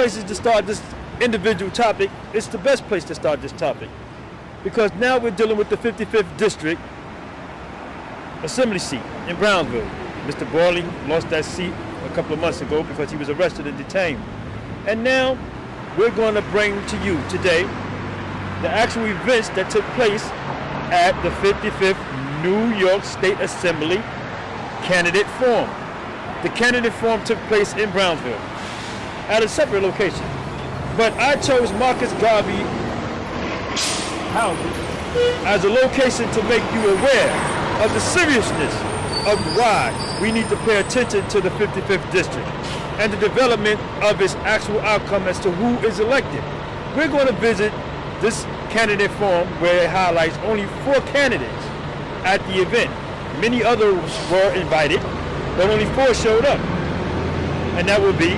places to start this individual topic, it's the best place to start this topic. Because now we're dealing with the 55th District Assembly seat in Brownsville. Mr. Borley lost that seat a couple of months ago because he was arrested and detained. And now we're going to bring to you today the actual events that took place at the 55th New York State Assembly Candidate Forum. The candidate forum took place in Brownsville at a separate location. But I chose Marcus Garvey House as a location to make you aware of the seriousness of why we need to pay attention to the 55th District and the development of its actual outcome as to who is elected. We're going to visit this candidate forum where it highlights only 4 candidates at the event. Many others were invited, but only 4 showed up. And that would be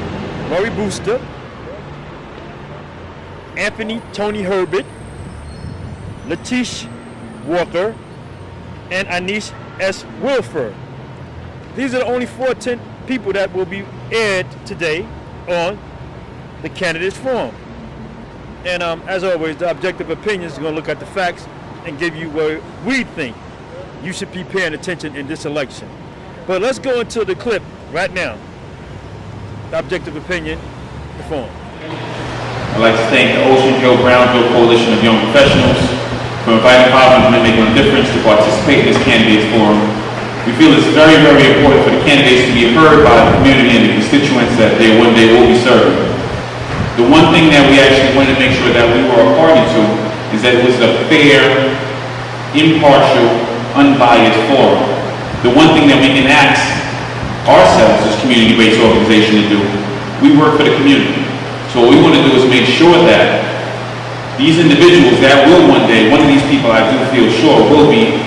Laurie Booster, Anthony Tony Herbert, Latish Walker, and Anish S. Wilfer. These are the only 4 people that will be aired today on the Candidates Forum. And as always, the objective opinion is going to look at the facts and give you where we think you should be paying attention in this election. But let's go into the clip right now. The objective opinion, the forum. I'd like to thank the Ocean Hill Brownsville Coalition of Young Professionals for inviting 500 men making a difference to participate in this candidates forum. We feel it's very, very important for the candidates to be heard by the community and the constituents that they one day will be serving. The one thing that we actually wanted to make sure that we were a party to is that it was a fair, impartial, unbiased forum. The one thing that we can ask ourselves as community-based organization to do, we work for the community. So what we want to do is make sure that these individuals that will one day, one of these people I do feel sure will be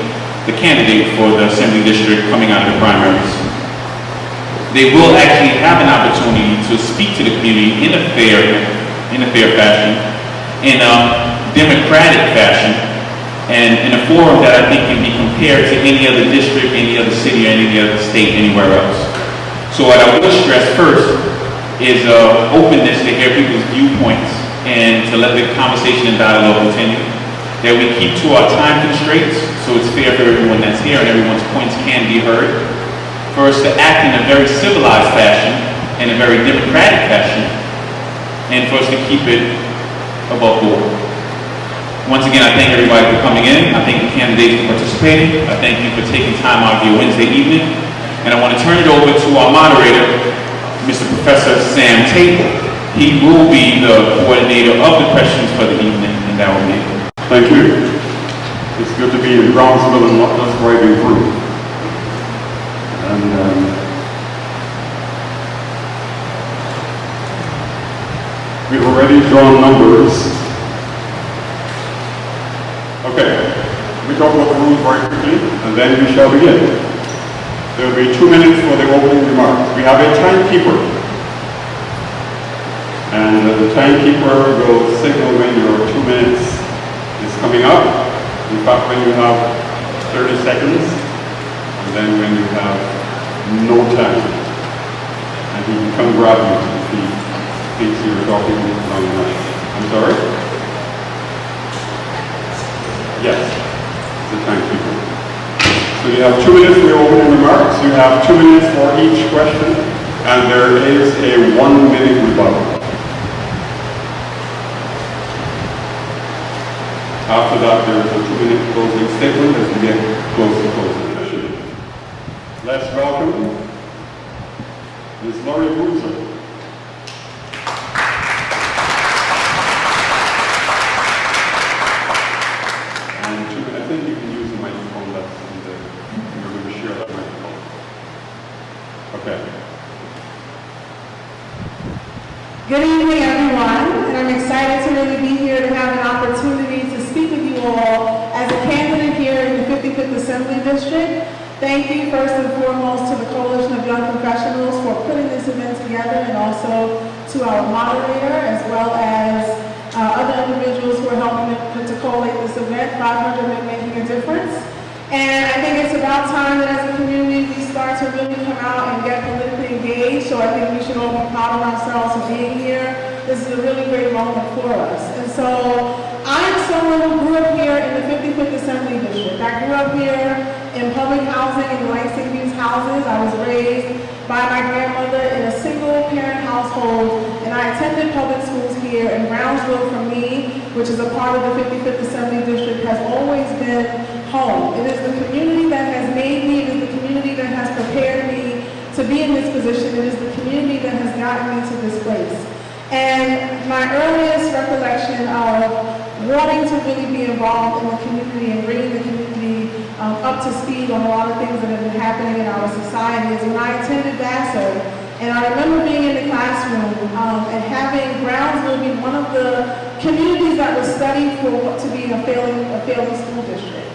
the candidate for the Assembly District coming out of the primaries. They will actually have an opportunity to speak to the community in a fair fashion, in a democratic fashion, and in a forum that I think can be compared to any other district, any other city, or any other state, anywhere else. So what I would stress first is openness to hear people's viewpoints and to let the conversation and dialogue continue. That we keep to our time constraints so it's fair for everyone that's here and everyone's points can be heard. For us to act in a very civilized fashion, in a very democratic fashion, and for us to keep it above board. Once again, I thank everybody for coming in. I thank the candidates for participating. I thank you for taking time out of your Wednesday evening. And I want to turn it over to our moderator, Mr. Professor Sam Tate. He will be the coordinator of the questions for the evening, and that will be it. Thank you. It's good to be in Brownsville and not just driving through. And we've already drawn numbers. Okay, we talk about the rules very quickly, and then we shall begin. There will be 2 minutes for the opening remarks. We have a timekeeper, and the timekeeper will signal when your 2 minutes is coming up. In fact, when you have 30 seconds, and then when you have no time, and he can come grab you if he thinks you're talking long enough. I'm sorry? Yes, the timekeeper. So you have 2 minutes for your opening remarks, you have 2 minutes for each question, and there is a 1 minute rebuttal. After that, there is a 2 minute closing statement as we get close to closing session. Let's welcome Ms. Laurie Boozer. And I think you can use the microphone that's in the, you're going to share that microphone. Okay. Good evening, everyone, and I'm excited to really be here to have an opportunity to speak with you all as a candidate here in the 55th Assembly District. Thank you first and foremost to the Coalition of Young Professionals for putting this event together, and also to our moderator as well as other individuals who are helping to collate this event, 500 Men Making a Difference. And I think it's about time that as a community we start to really come out and get politically engaged. So I think we should all be proud of ourselves for being here, this is a really great moment for us. And so I'm someone who grew up here in the 55th Assembly District. I grew up here in public housing in the Langston Hughes houses. I was raised by my grandmother in a single parent household, and I attended public schools here in Brownsville. For me, which is a part of the 55th Assembly District, has always been home. It is the community that has made me, it is the community that has prepared me to be in this position, it is the community that has gotten me to this place. And my earliest recollection of wanting to really be involved in the community and bringing the community up to speed on a lot of things that have been happening in our society is when I attended Vassar. And I remember being in the classroom and having Brownsville be one of the communities that was studied for what to be a failing school district.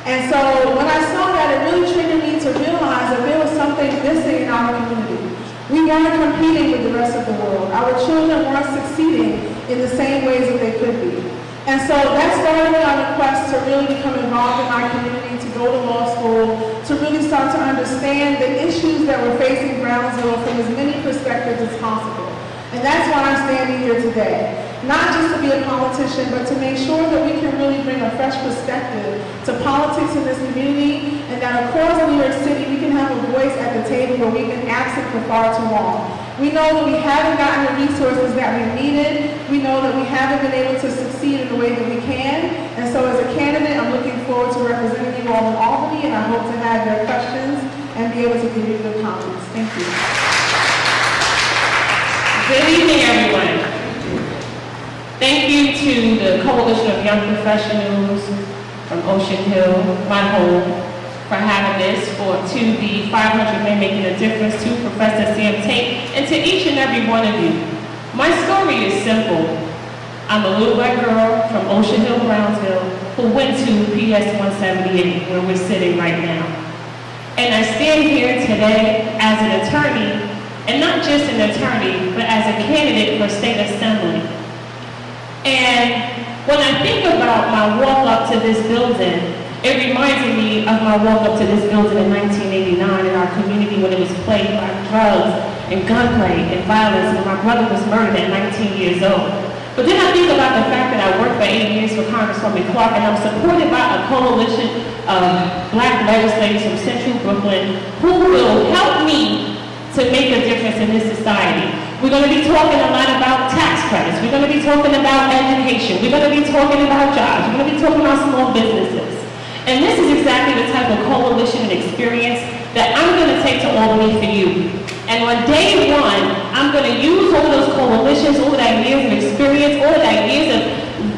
And so when I saw that, it really triggered me to realize that there was something missing in our community. We weren't competing with the rest of the world. Our children weren't succeeding in the same ways that they could be. And so that started me on a quest to really become involved in my community, to go to law school, to really start to understand the issues that were facing Brownsville from as many perspectives as possible. And that's why I'm standing here today. Not just to be a politician, but to make sure that we can really bring a fresh perspective to politics in this community, and that across New York City, we can have a voice at the table where we've been absent for far too long. We know that we haven't gotten the resources that we needed. We know that we haven't been able to succeed in the way that we can. And so as a candidate, I'm looking forward to representing you all in Albany, and I hope to have your questions and be able to give you good comments. Thank you. Good evening, everyone. Thank you to the Coalition of Young Professionals from Ocean Hill, my home, for having this, to the 500 Men Making a Difference, to Professor Sam Tate, and to each and every one of you. My story is simple. I'm a little white girl from Ocean Hill, Brownsville, who went to PS 178, where we're sitting right now. And I stand here today as an attorney, and not just an attorney, but as a candidate for state assembly. And when I think about my walk up to this building, it reminds me of my walk up to this building in 1989 in our community when it was plagued by drugs and gunplay and violence, and my brother was murdered at 19 years old. But then I think about the fact that I worked for 8 years for Congresswoman Clark, and I'm supported by a coalition of Black legislators from Central Brooklyn who will help me to make a difference in this society. We're going to be talking a lot about tax credits. We're going to be talking about education. We're going to be talking about jobs. We're going to be talking about small businesses. And this is exactly the type of coalition and experience that I'm going to take to Albany for you. And on day one, I'm going to use all those coalitions, all of that years of experience, all of that years of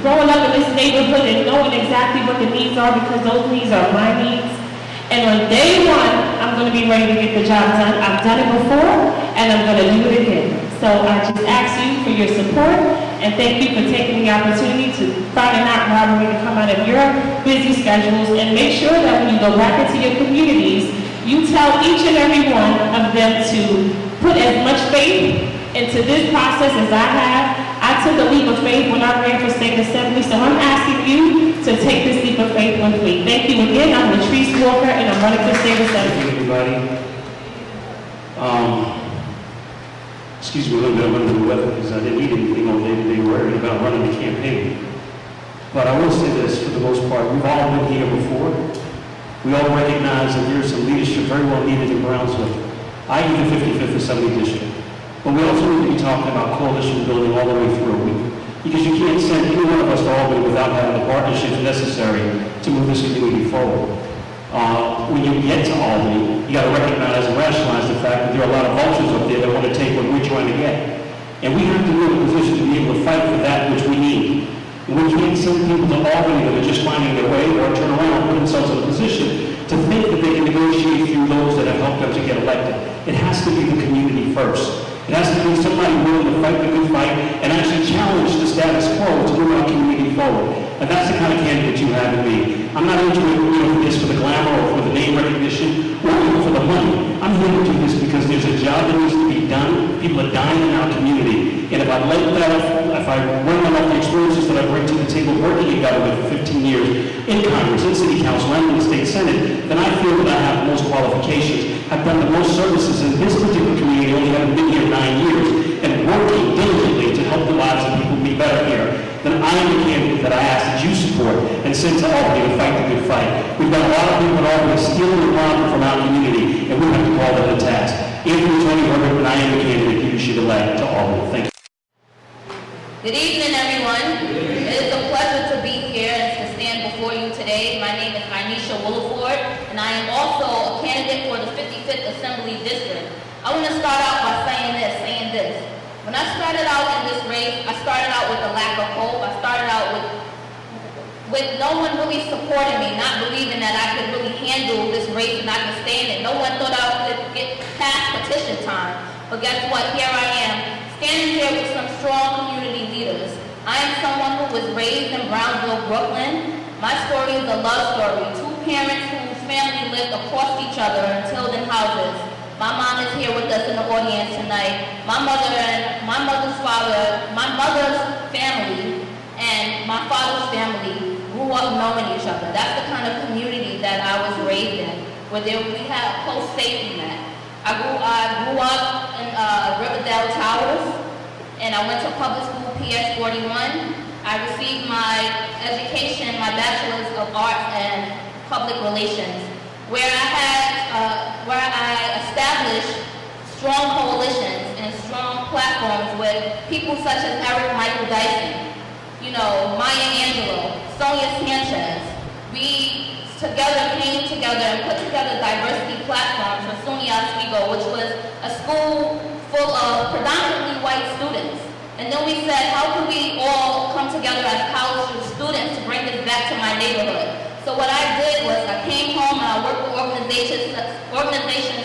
growing up in this neighborhood and knowing exactly what the needs are, because those needs are my needs. And on day one, I'm going to be ready to get the job done. I've done it before, and I'm going to do it again. So I just ask you for your support, and thank you for taking the opportunity to Friday night robbery to come out of your busy schedules, and make sure that when you go back into your communities, you tell each and every one of them to put as much faith into this process as I have. I took a leap of faith when I ran for state assembly, so I'm asking you to take this leap of faith with me. Thank you again. I'm Latrice Walker, and I'm running for state assembly. Thank you, everybody. Excuse me a little bit, I'm under the weather because I didn't eat anything all day today, worried about running the campaign. But I will say this, for the most part, we've all been here before. We all recognize that there's some leadership very well needed in Brownsville, i.e. the 55th Assembly District. But we also need to be talking about coalition building all the way through. Because you can't send any one of us to Albany without having the partnerships necessary to move this community forward. When you get to Albany, you got to recognize and rationalize the fact that there are a lot of vultures up there that want to take what we're trying to get. And we have to be in a position to be able to fight for that which we need. And we can't send people to Albany that are just finding their way or turn around and put themselves in a position to think that they can negotiate through those that have helped them to get elected. It has to be the community first. It has to be somebody willing to fight the good fight and actually challenge the status quo to move our community forward. And that's the kind of candidate you have in me. I'm not into it, this for the glamour or for the name recognition or even for the money. I'm here to do this because there's a job that needs to be done. People are dying in our community. And if I run off the experiences that I bring to the table working in government for 15 years in Congress, in City Council, and in the State Senate, then I feel that I have the most qualifications. I've done the most services in this particular community, only having been here 9 years. And working diligently to help the lives of people be better here, then I am the candidate that I ask that you support and send to Albany to fight the good fight. We've got a lot of people in Albany stealing and robbing from our community, and we have to call them to task. Anthony Tony Herbert, and I am the candidate you should elect to Albany. Thank you. Good evening, everyone. It is a pleasure to be here and to stand before you today. My name is Inesha Williford, and I am also a candidate for the 55th Assembly District. I want to start out by saying this. When I started out in this race, I started out with a lack of hope. I started out with no one really supporting me, not believing that I could really handle this race and I could stand it. No one thought I could get past petition time. But guess what? Here I am, standing here with some strong community leaders. I am someone who was raised in Brownsville, Brooklyn. My story is a love story. Two parents whose family lived across each other in Tilden houses. My mom is here with us in the audience tonight. My mother's father, my mother's family, and my father's family grew up knowing each other. That's the kind of community that I was raised in, where we had a close safety net. I grew up in Riverdale Towers, and I went to public school PS 41. I received my education, my bachelor's of arts and public relations, where I established strong coalitions and strong platforms with people such as Eric Michael Dyson, Maya Angelou, Sonia Sanchez. We came together and put together diversity platforms for SUNY Oswego, which was a school full of predominantly white students. And then we said, how can we all come together as college students to bring this back to my neighborhood? So what I did was I came home and I worked with organizations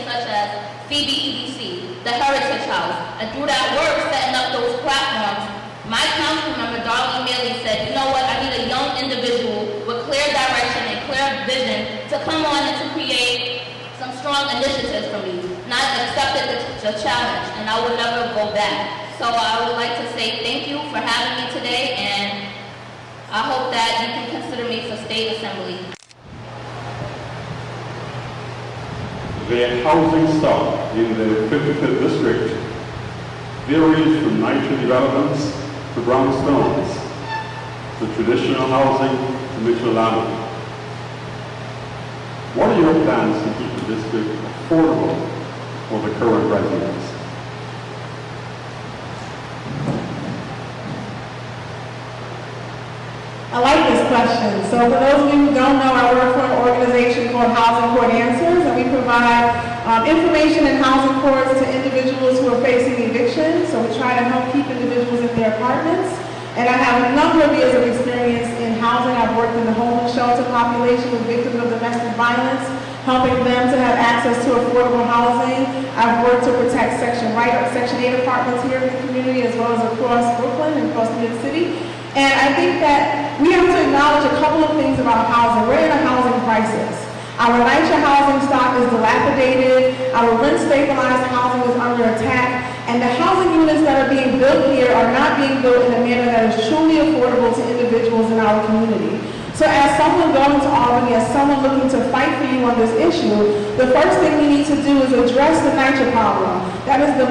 such as CBEDC, the Heritage House, and through that work, setting up those platforms, my council member, Darlene Bailey, said, you know what, I need a young individual with clear direction and clear vision to come on and to create some strong initiatives for me. And I accepted the challenge, and I would never go back. So I would like to say thank you for having me today, and I hope that you can consider me for state assembly. The housing stock in the 55th district varies from NYCHA developments to brownstones, to traditional housing to Mitchell Avenue. What are your plans to keep the district affordable for the current residents? I like this question. So for those of you who don't know, I work for an organization called Housing Court Answers, and we provide information and housing courts to individuals who are facing eviction. So we try to help keep individuals in their apartments. And I have a number of years of experience in housing. I've worked in the homeless shelter population with victims of domestic violence, helping them to have access to affordable housing. I've worked to protect Section 8 apartments here in the community, as well as across Brooklyn and across New York City. And I think that we have to acknowledge a couple of things about housing. We're in a housing crisis. Our NYCHA housing stock is dilapidated. Our rent-stabilized housing is under attack. And the housing units that are being built here are not being built in a manner that is truly affordable to individuals in our community. So as someone going to Albany, as someone looking to fight for you on this issue, the first thing we need to do is address the NYCHA problem. That is the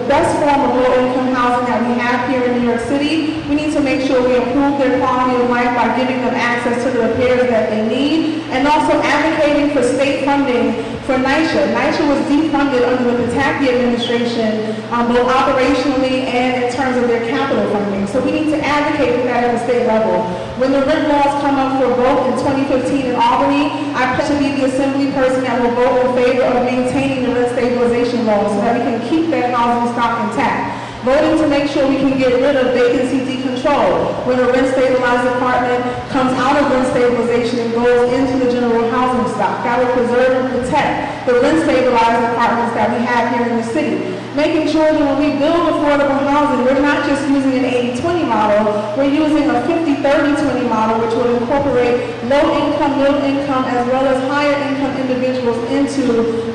best form of low-income housing that we have here in New York City. We need to make sure we improve their quality of life by giving them access to the repairs that they need, and also advocating for state funding for NYCHA. NYCHA was defunded under the Pataki administration, both operationally and in terms of their capital funding. So we need to advocate for that at the state level. When the rent laws come up for vote in 2015 in Albany, I pledge to be the assembly person that will vote in favor of maintaining the rent stabilization laws so that we can keep that housing stock intact. Voting to make sure we can get rid of vacancy decontrol when a rent stabilized apartment comes out of rent stabilization and goes into the general housing stock. That will preserve and protect the rent stabilized apartments that we have here in the city. Making sure that when we build affordable housing, we're not just using an 80-20 model, we're using a 50-30-20 model, which will incorporate low income, middle income, as well as higher income individuals into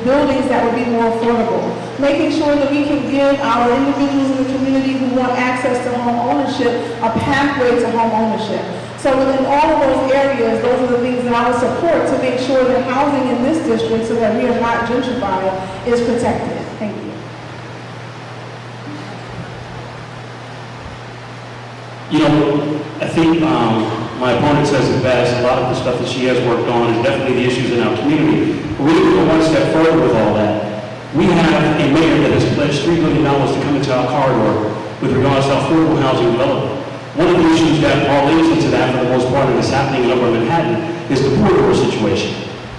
buildings that would be more affordable. Making sure that we can give our individuals in the community who want access to home ownership a pathway to home ownership. So within all of those areas, those are the things that I would support to make sure that housing in this district, so that we are not gentrified, is protected. Thank you. You know, I think my opponent says it best. A lot of the stuff that she has worked on is definitely the issues in our community. But we need to go one step further with all that. We have a mayor that has pledged $3 billion to come into our corridor with regards to affordable housing development. One of the issues that relates into that for the most part and is happening in Upper Manhattan is the corridor situation,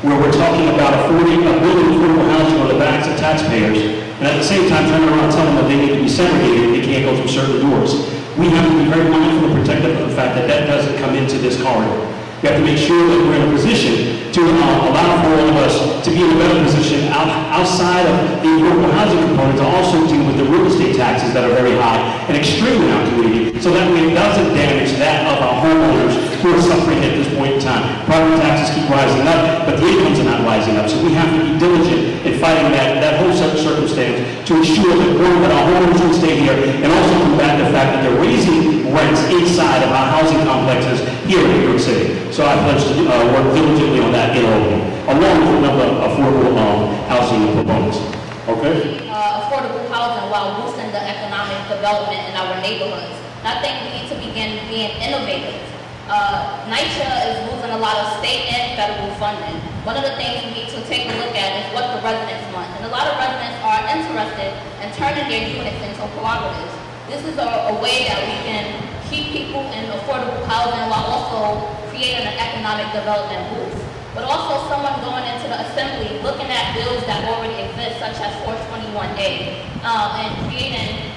where we're talking about building affordable housing on the backs of taxpayers, and at the same time turning around and telling them that they need to be segregated, they can't go through certain doors. We have to be very mindful and protective of the fact that that doesn't come into this corridor. We have to make sure that we're in a position to allow for all of us to be in a better position outside of the affordable housing component to also deal with the real estate taxes that are very high and extreme in our community, so that way it doesn't damage that of our homeowners who are suffering at this point in time. Property taxes keep rising up, but the incomes are not rising up, so we have to be diligent in fighting that whole circumstance to ensure that, one, that our homeowners will stay here, and also combat the fact that they're raising rents inside of our housing complexes here in New York City. So I pledge to work diligently on that in Albany, along with a number of affordable housing proponents. Okay? Affordable housing while boosting the economic development in our neighborhoods. And I think we need to begin being innovative. NYCHA is losing a lot of state and federal funding. One of the things we need to take a look at is what the residents want. And a lot of residents are interested in turning their units into cooperatives. This is a way that we can keep people in affordable housing while also creating an economic development boost. But also someone going into the assembly looking at bills that already exist, such as 421A, and creating,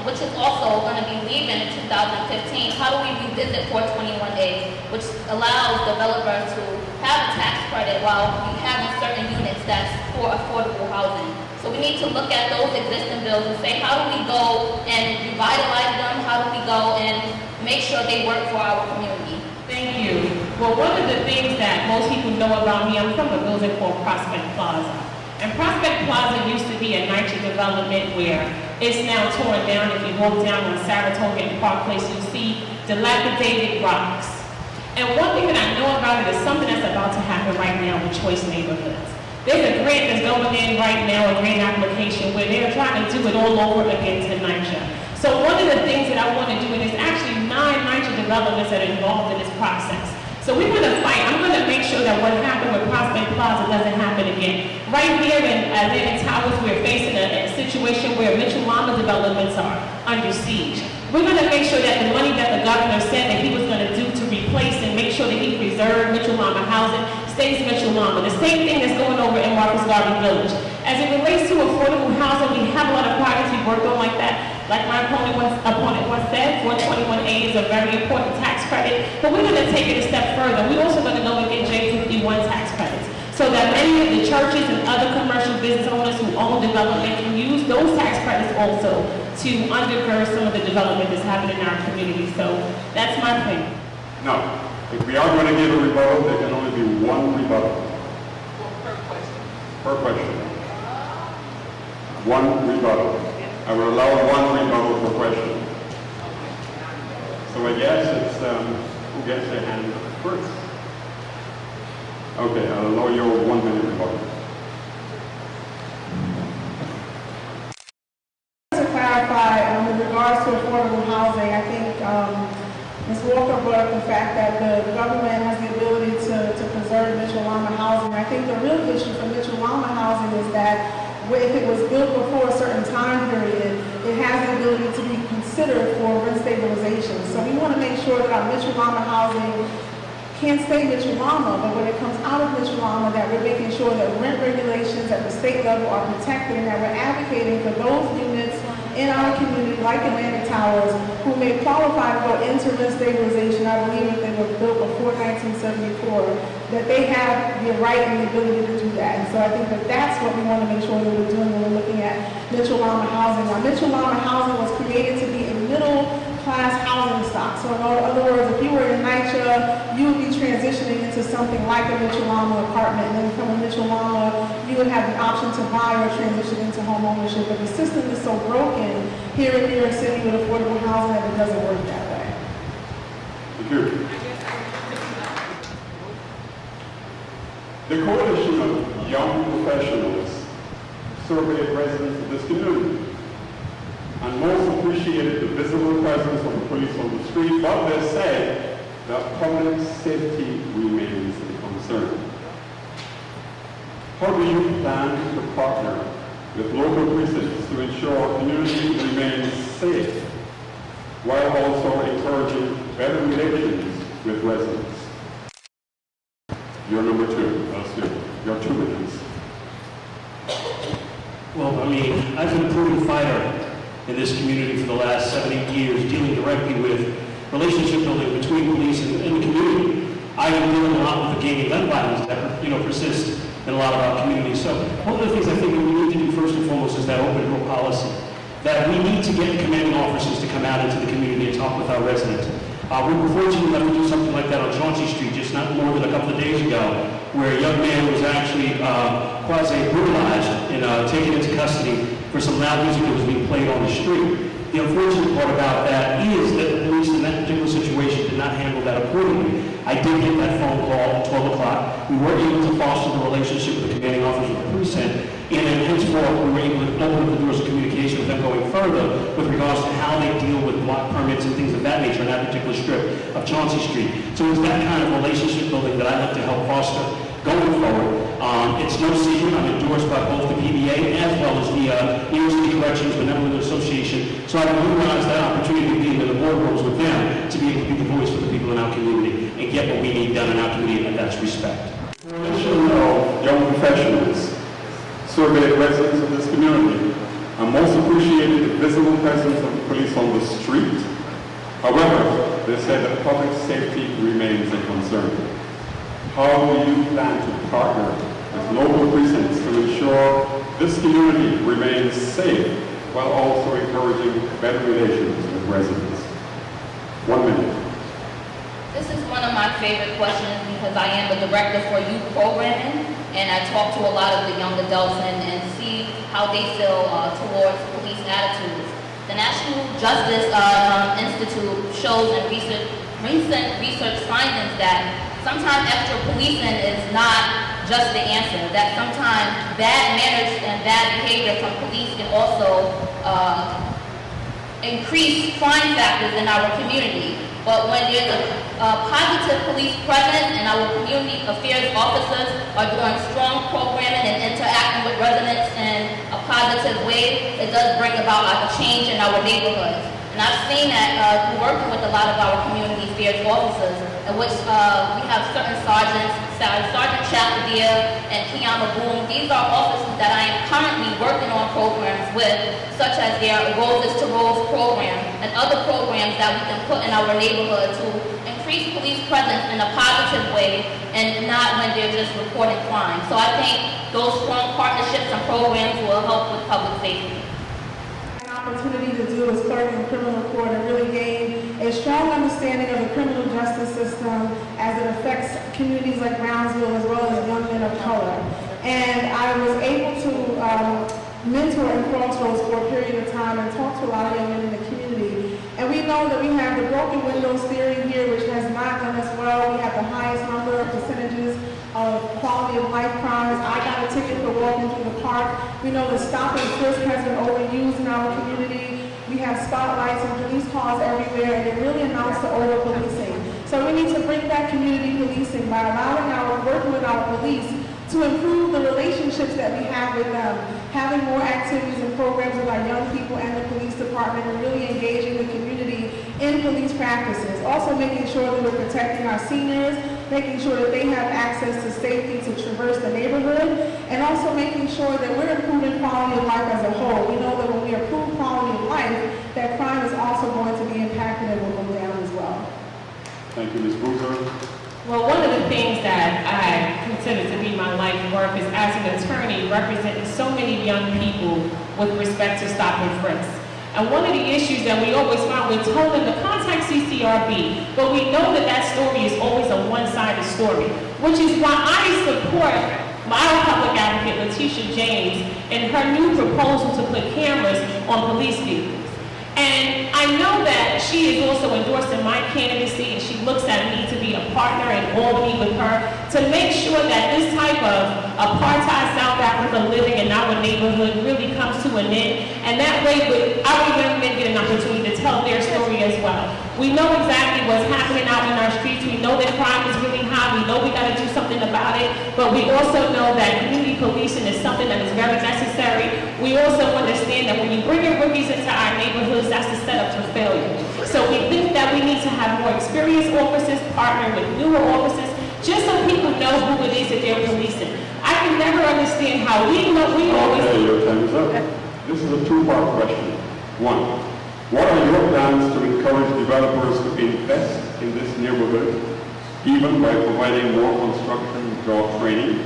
which is also going to be leaving in 2015. How do we revisit 421A, which allows developers to have a tax credit while we have certain units that's for affordable housing? So we need to look at those existing bills and say, how do we go and revitalize them? How do we go and make sure they work for our community? Thank you. Well, one of the things that most people know about me, I'm from a building called Prospect Plaza. And Prospect Plaza used to be a NYCHA development where it's now torn down. If you walk down on Saratoga and Park Place, you see dilapidated rocks. And one thing that I know about it is something that's about to happen right now with Choice Neighborhoods. There's a grant that's going in right now, a grant application, where they're trying to do it all over again to NYCHA. So one of the things that I want to do, and there's actually 9 NYCHA developments that are involved in this process. So we're going to fight. I'm going to make sure that what happened with Prospect Plaza doesn't happen again. Right here in Atlantic Towers, we're facing a situation where Mitchell Lama developments are under siege. We're going to make sure that the money that the governor said that he was going to do to replace and make sure that he preserved Mitchell Lama housing stays Mitchell Lama. The same thing that's going over in Marcus Garvey Village. As it relates to affordable housing, we have a lot of projects we worked on like that. Like my opponent once said, 421A is a very important tax credit, but we're going to take it a step further. We're also going to go and get J51 tax credits, so that many of the churches and other commercial business owners who own development can use those tax credits also to undergird some of the development that's happening in our community. So that's my plan. Now, if we are going to give a rebuttal, there can only be one rebuttal. Per question. Per question. One rebuttal. I will allow one rebuttal per question. So I guess it's who gets their hand first. Okay, I'll allow you 1 minute rebuttal. To clarify, with regards to affordable housing, I think Ms. Walker brought up the fact that the government has the ability to preserve Mitchell Lama housing. I think the real issue for Mitchell Lama housing is that if it was built before a certain time period, it has the ability to be considered for rent stabilization. So we want to make sure that our Mitchell Lama housing can stay Mitchell Lama, but when it comes out of Mitchell Lama, that we're making sure that rent regulations at the state level are protected and that we're advocating for those units in our community, like Atlantic Towers, who may qualify to go into rent stabilization. I believe if they were built before 1974, that they have the right and the ability to do that. And so I think that that's what we want to make sure that we're doing when we're looking at Mitchell Lama housing. Now, Mitchell Lama housing was created to be a middle-class housing stock. So in other words, if you were in NYCHA, you would be transitioning into something like a Mitchell Lama apartment. And then from a Mitchell Lama, you would have the option to buy or transition into home ownership. But the system is so broken here in New York City with affordable housing that it doesn't work that way. Thank you. The Coalition of Young Professionals surveyed residents of this community. and most appreciated the visible presence of the police on the street, but they said that public safety remains a concern. How do you plan to partner with local precincts to ensure community remains safe while also encouraging better relations with residents? You're number two. That's your 2 minutes. Well, I mean, I've been a proven fighter in this community for the last 7-8 years, dealing directly with relationship building between police and the community. I've been dealing a lot with the gang and gun violence that, persist in a lot of our communities. So one of the things I think that we need to do first and foremost is that open door policy. That we need to get commanding officers to come out into the community and talk with our residents. We were fortunate enough to do something like that on Chauncey Street just not more than a couple of days ago, where a young man was actually quasi-brutalized and taken into custody for some loud music that was being played on the street. The unfortunate part about that is that the police in that particular situation did not handle that accordingly. I did get that phone call at 12 o'clock. We were able to foster the relationship with the commanding officer of the precinct, and then henceforth we were able to open up the doors of communication with them going further with regards to how they deal with block permits and things of that nature on that particular strip of Chauncey Street. So it's that kind of relationship building that I'd like to help foster going forward. It's no secret I'm endorsed by both the PBA as well as the New York City Corrections Benevolent Association. So I utilize that opportunity to be in the boardrooms with them to be able to be the voice for the people in our community and get what we need done in our community, and that's respect. Coalition of young professionals surveyed residents of this community and most appreciated the visible presence of the police on the street. However, they said that public safety remains a concern. How do you plan to partner with local precincts to ensure this community remains safe while also encouraging better relations with residents? 1 minute. This is one of my favorite questions because I am the director for youth programming, and I talk to a lot of the young adults and see how they feel towards police attitudes. The National Justice Institute shows in recent research findings that sometimes extra policing is not just the answer, that sometimes bad manners and bad behavior from police can also increase crime factors in our community. But when there's a positive police presence and our community affairs officers are doing strong programming and interacting with residents in a positive way, it does bring about a change in our neighborhoods. And I've seen that working with a lot of our community affairs officers, in which we have certain sergeants, Sergeant Chapadier and Kiana Boone. These are officers that I am currently working on programs with, such as their Roses to Rose program and other programs that we can put in our neighborhood to increase police presence in a positive way and not when they're just reporting crime. So I think those strong partnerships and programs will help with public safety. Opportunity to do as clerk in criminal court and really gain a strong understanding of the criminal justice system as it affects communities like Brownsville as well as young men of color. And I was able to mentor in Crossroads for a period of time and talk to a lot of young men in the community. And we know that we have the broken windows theory here, which has not done us well. We have the highest number of percentages of quality of life crimes. I got a ticket for walking through the park. We know that stop and frisk has been overused in our community. We have spotlights and police cars everywhere, and it really amounts to over-policing. So we need to bring back community policing by working with our police to improve the relationships that we have with them, having more activities and programs with our young people and the police department, and really engaging the community in police practices. Also making sure that we're protecting our seniors, making sure that they have access to safety to traverse the neighborhood, and also making sure that we're improving quality of life as a whole. We know that when we improve quality of life, that crime is also going to be impacted and will go down as well. Thank you, Ms. Boozer. Well, one of the things that I consider to be my life work is as an attorney representing so many young people with respect to stop and frisk. And one of the issues that we always find, we're told them to contact CCRB, but we know that that story is always a one-sided story, which is why I support our public advocate, Letitia James, and her new proposal to put cameras on police vehicles. And I know that she is also endorsing my candidacy, and she looks at me to be a partner in Albany with her to make sure that this type of apartheid South Africa living in our neighborhood really comes to an end. And that way, our young men get an opportunity to tell their story as well. We know exactly what's happening out in our streets. We know that crime is really high. We know we got to do something about it. But we also know that community policing is something that is very necessary. We also understand that when you bring in rookies into our neighborhoods, that's the setup for failure. So we think that we need to have more experienced officers partner with newer officers, just so people know who it is that they're policing. I can never understand how we always... Okay, your time is up. This is a two-part question. One, what are your plans to encourage developers to invest in this neighborhood, even by providing more construction job training?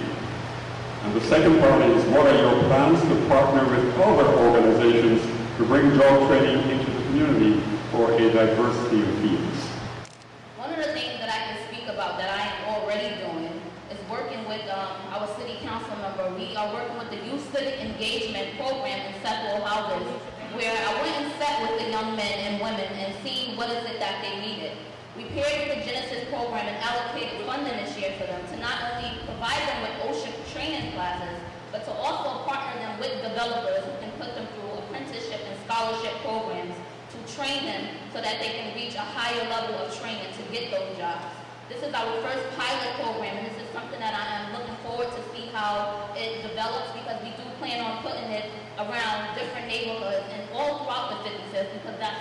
And the second part is, what are your plans to partner with other organizations to bring job training into the community for a diversity of fields? One of the things that I can speak about that I am already doing is working with our city council member. We are working with the Youth Civic Engagement Program in several houses, where I went and sat with the young men and women and see what is it that they needed. We paired with the Genesis program and allocated funding this year for them to not only provide them with OSHA training classes, but to also partner them with developers who can put them through apprenticeship and scholarship programs to train them so that they can reach a higher level of training to get those jobs. This is our first pilot program, and this is something that I am looking forward to see how it develops, because we do plan on putting it around different neighborhoods and all throughout the 55th, because that's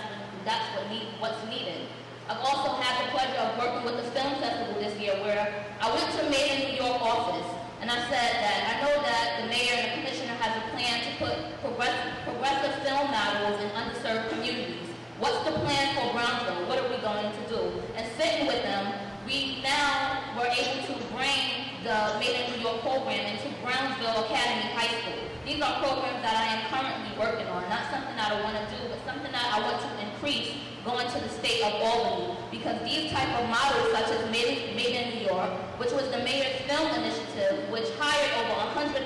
what's needed. I've also had the pleasure of working with the film festival this year, where I went to Mayor New York office and I said that I know that the mayor and the commissioner has a plan to put progressive film models in underserved communities. What's the plan for Brownsville? What are we going to do? And sitting with them, we now were able to bring the Made in New York program into Brownsville Academy High School. These are programs that I am currently working on, not something that I want to do, but something that I want to increase going to the state of Albany, because these type of models, such as Made in New York, which was the mayor's film initiative, which hired over 100,000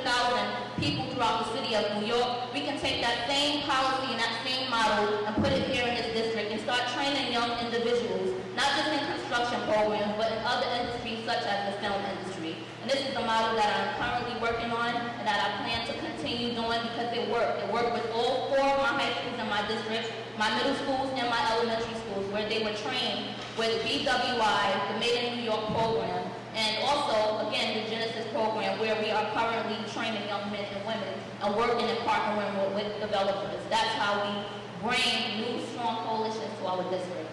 people throughout the city of New York, we can take that same policy and that same model and put it here in this district and start training young individuals, not just in construction programs, but in other industries such as the film industry. And this is the model that I'm currently working on and that I plan to continue doing, because it worked. It worked with all 4 of my high schools in my district, my middle schools and my elementary schools, where they were trained with BWI, the Made in New York program, and also, again, the Genesis program, where we are currently training young men and women and working and partnering with developers. That's how we bring new, strong coalitions to our district.